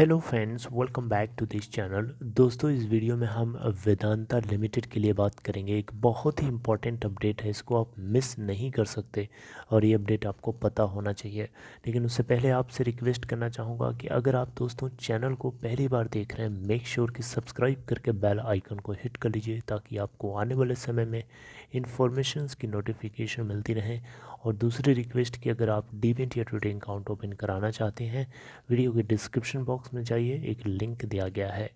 Hello friends, welcome back to this channel. दोस्तों, इस video में हम वेदांता लिमिटेड के लिए बात करेंगे। एक बहुत ही इम्पॉर्टेंट अपडेट है, इसको आप मिस नहीं कर सकते और ये अपडेट आपको पता होना चाहिए। लेकिन उससे पहले आपसे रिक्वेस्ट करना चाहूँगा कि अगर आप दोस्तों चैनल को पहली बार देख रहे हैं, मेक श्योर कि सब्सक्राइब करके बेल आइकन को हिट कर लीजिए ताकि आपको आने वाले समय में इन्फॉर्मेशंस की नोटिफिकेशन मिलती रहे। और दूसरी रिक्वेस्ट कि अगर आप डीमेट या ट्रेडिंग अकाउंट ओपन कराना चाहते हैं, वीडियो के डिस्क्रिप्शन बॉक्स में जाइए, एक लिंक दिया गया है।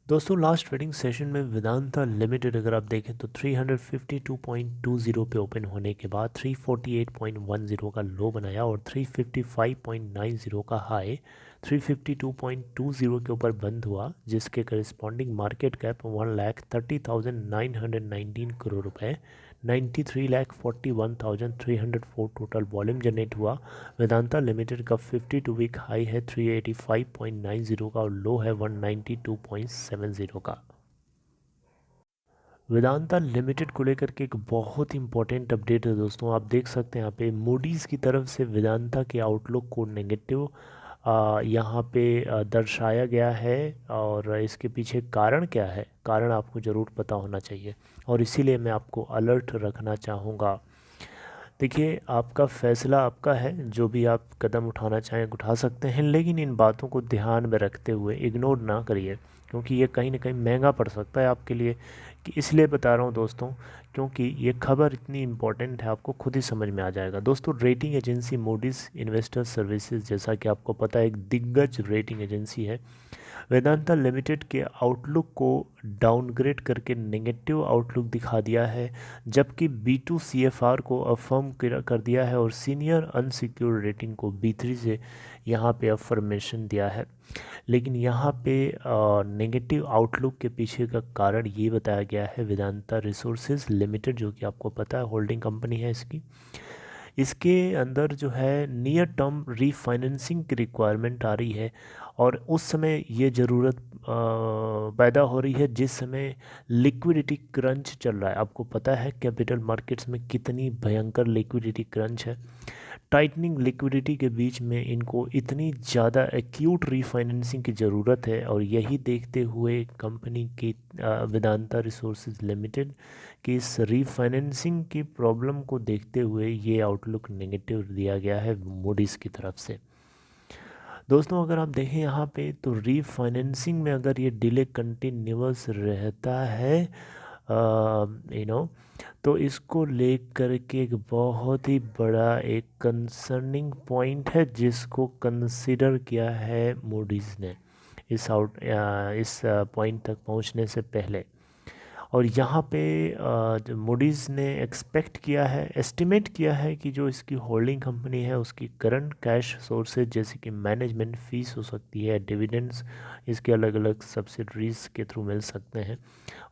दोस्तों, लास्ट ट्रेडिंग सेशन में वेदांता लिमिटेड अगर आप देखें तो 352.20 पे ओपन होने के बाद 348.10 का लो बनाया और 355.90 का हाई 352.20 के ऊपर बंद हुआ, जिसके करस्पॉन्डिंग मार्केट कैप 1,30,919 करोड़ रुपए, 93,41,304 टोटल वॉल्यूम जनरेट हुआ। वेदांता लिमिटेड का 52 वीक हाई है 385.90 का और लो है 192.70 का। वेदांता लिमिटेड को लेकर के एक बहुत इंपॉर्टेंट अपडेट है दोस्तों। आप देख सकते हैं यहाँ पे मूडीज़ की तरफ से वेदांता के आउटलुक को नेगेटिव यहाँ पे दर्शाया गया है। और इसके पीछे कारण क्या है, कारण आपको ज़रूर पता होना चाहिए और इसीलिए मैं आपको अलर्ट रखना चाहूँगा। देखिए, आपका फ़ैसला आपका है, जो भी आप कदम उठाना चाहें उठा सकते हैं, लेकिन इन बातों को ध्यान में रखते हुए इग्नोर ना करिए, क्योंकि ये कहीं ना कहीं महंगा पड़ सकता है आपके लिए। कि इसलिए बता रहा हूँ दोस्तों, क्योंकि ये खबर इतनी इम्पोर्टेंट है, आपको खुद ही समझ में आ जाएगा। दोस्तों, rating agency Moody's investor services, जैसा कि आपको पता है, एक दिग्गज रेटिंग एजेंसी है, वेदांता लिमिटेड के आउटलुक को डाउनग्रेड करके नेगेटिव आउटलुक दिखा दिया है, जबकि B2 CFR को अफर्म कर दिया है और सीनियर अनसिक्योर्ड रेटिंग को B3 से यहाँ पे अफर्मेशन दिया है। लेकिन यहाँ पे नेगेटिव आउटलुक के पीछे का कारण ये बताया गया है, वेदांता रिसोर्सेज लिमिटेड, जो कि आपको पता है होल्डिंग कंपनी है इसकी, इसके अंदर जो है नियर टर्म रीफाइनेंसिंग की रिक्वायरमेंट आ रही है। और उस समय ये ज़रूरत पैदा हो रही है जिस समय लिक्विडिटी क्रंच चल रहा है। आपको पता है कैपिटल मार्केट्स में कितनी भयंकर लिक्विडिटी क्रंच है। टाइटनिंग लिक्विडिटी के बीच में इनको इतनी ज़्यादा एक्यूट रीफाइनेंसिंग की ज़रूरत है, और यही देखते हुए कंपनी की वेदांता रिसोर्सेज लिमिटेड की इस रीफाइनेंसिंग की प्रॉब्लम को देखते हुए ये आउटलुक नेगेटिव दिया गया है मूडीज़ की तरफ से। दोस्तों, अगर आप देखें यहाँ पे तो रीफाइनेंसिंग में अगर ये डिले कंटिन्यूअस रहता है तो इसको लेकर के एक बहुत ही बड़ा एक कंसर्निंग पॉइंट है, जिसको कंसिडर किया है मूडीज़ ने इस पॉइंट तक पहुंचने से पहले। और यहाँ पे जो मूडीज़ ने एक्सपेक्ट किया है, एस्टिमेट किया है कि जो इसकी होल्डिंग कंपनी है उसकी करंट कैश सोर्सेज, जैसे कि मैनेजमेंट फ़ीस हो सकती है, डिविडेंड्स इसके अलग अलग सब्सिडरीज के थ्रू मिल सकते हैं,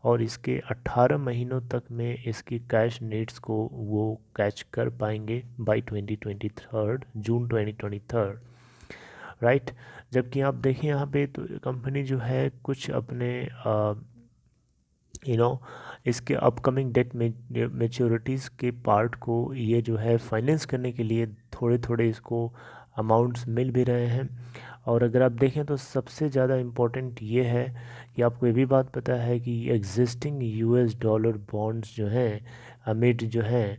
और इसके 18 महीनों तक में इसकी कैश नीड्स को वो कैच कर पाएंगे बाय 2023 जून 2023, राइट। जबकि आप देखें यहाँ पे तो कंपनी जो है कुछ अपने यू नो इसके अपकमिंग डेट मेच्योरिटीज़ के पार्ट को ये जो है फाइनेंस करने के लिए थोड़े थोड़े इसको अमाउंट्स मिल भी रहे हैं। और अगर आप देखें तो सबसे ज़्यादा इम्पोर्टेंट ये है कि आपको ये भी बात पता है कि एग्जिस्टिंग US डॉलर बॉन्ड्स जो हैं अमिड जो हैं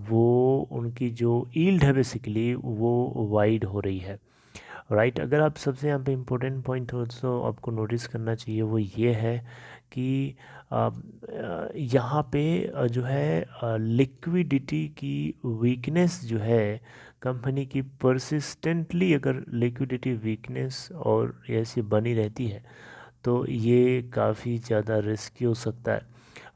वो उनकी जो यील्ड है बेसिकली वो वाइड हो रही है, राइट। अगर आप सबसे यहाँ पे इम्पोर्टेंट पॉइंट हो तो आपको नोटिस करना चाहिए, वो ये है कि यहाँ पे जो है लिक्विडिटी की वीकनेस जो है कंपनी की, परसिस्टेंटली अगर लिक्विडिटी वीकनेस और ऐसी बनी रहती है तो ये काफ़ी ज़्यादा रिस्की हो सकता है,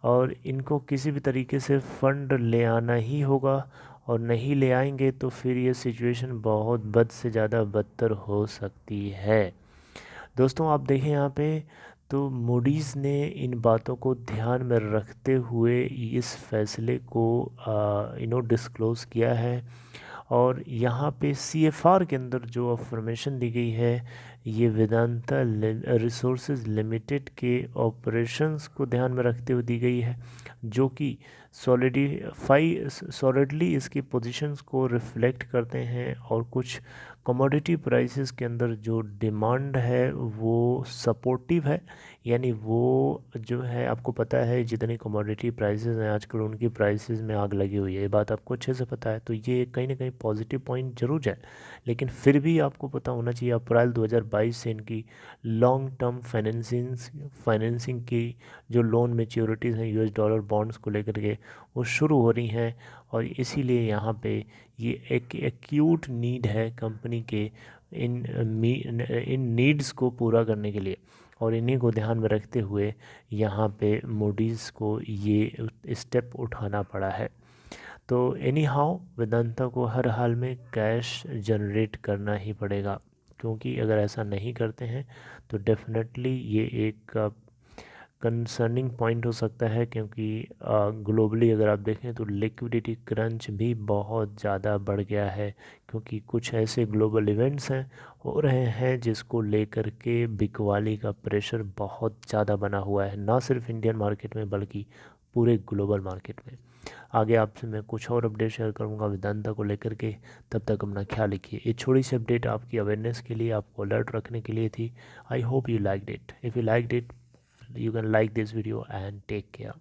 और इनको किसी भी तरीके से फ़ंड ले आना ही होगा। और नहीं ले आएंगे तो फिर ये सिचुएशन बहुत बद से ज़्यादा बदतर हो सकती है। दोस्तों, आप देखें यहाँ पे तो मूडीज़ ने इन बातों को ध्यान में रखते हुए इस फैसले को डिस्क्लोज़ किया है। और यहाँ पे CFR के अंदर जो अफर्मेशन दी गई है, ये वेदांता रिसोर्सेज लिमिटेड के ऑपरेशंस को ध्यान में रखते हुए दी गई है, जो कि सॉलिडली इसकी पोजीशंस को रिफ्लेक्ट करते हैं, और कुछ कमोडिटी प्राइसेस के अंदर जो डिमांड है वो सपोर्टिव है। यानी वो जो है, आपको पता है जितनी कमोडिटी प्राइसेस हैं आजकल उनकी प्राइसेस में आग लगी हुई है, ये बात आपको अच्छे से पता है। तो ये कहीं ना कहीं पॉजिटिव पॉइंट जरूर है, लेकिन फिर भी आपको पता होना चाहिए अप्रैल 2022 से इनकी लॉन्ग टर्म फाइनेंसिंग की जो लोन मेच्योरिटीज़ हैं यूएस डॉलर बॉन्ड्स को लेकर के वो शुरू हो रही हैं। और इसीलिए यहाँ पे ये एक एक्यूट नीड है कंपनी के इन नीड्स को पूरा करने के लिए, और इन्हीं को ध्यान में रखते हुए यहाँ पे मूडीज़ को ये स्टेप उठाना पड़ा है। तो एनी हाउ वेदांता को हर हाल में कैश जनरेट करना ही पड़ेगा, क्योंकि अगर ऐसा नहीं करते हैं तो डेफिनेटली ये एक कंसर्निंग पॉइंट हो सकता है। क्योंकि ग्लोबली अगर आप देखें तो लिक्विडिटी क्रंच भी बहुत ज़्यादा बढ़ गया है, क्योंकि कुछ ऐसे ग्लोबल इवेंट्स हैं हो रहे हैं जिसको लेकर के बिकवाली का प्रेशर बहुत ज़्यादा बना हुआ है, ना सिर्फ इंडियन मार्केट में बल्कि पूरे ग्लोबल मार्केट में। आगे आपसे मैं कुछ और अपडेट शेयर करूंगा वेदांता को लेकर के, तब तक अपना ख्याल रखिए। ये छोटी सी अपडेट आपकी अवेयरनेस के लिए, आपको अलर्ट रखने के लिए थी। I hope you liked it. If you liked it, you can like this video and take care.